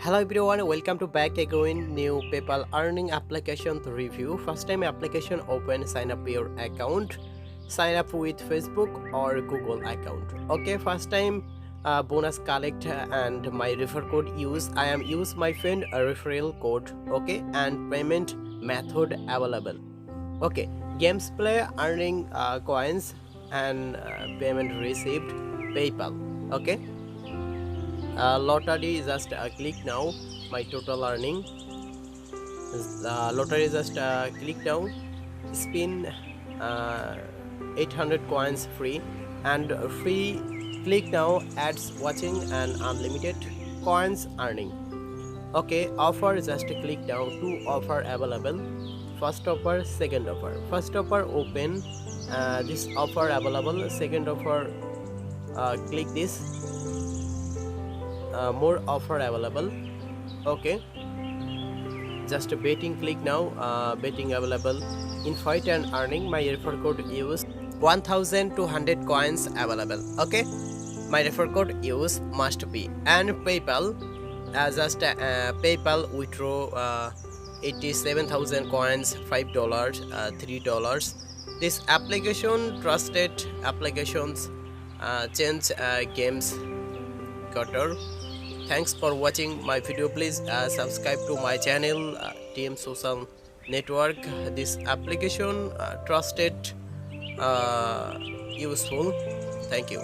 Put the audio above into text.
Hello everyone, welcome to back again new PayPal earning application to review. First time application open, sign up your account, sign up with Facebook or Google account. Okay, first time bonus collect and my refer code use. I am use my friend referral code. Okay, and payment method available. Okay, games play earning coins and payment received PayPal. Okay. Lottery just click now my total earning lottery just click down spin uh, 800 coins free and free click now ads watching and unlimited coins earning. Okay, offer just click down two offer available, first offer, second offer. First offer open, this offer available, second offer click this, more offer available. Okay, just a betting click now, betting available, invite and earning. My refer code use 1200 coins available. Okay, my refer code use must be. And PayPal, just PayPal withdraw 87,000 coins, $5, $3. This application trusted applications, change games cutter. Thanks for watching my video. Please subscribe to my channel TM Social Network. This application trusted, useful. Thank you.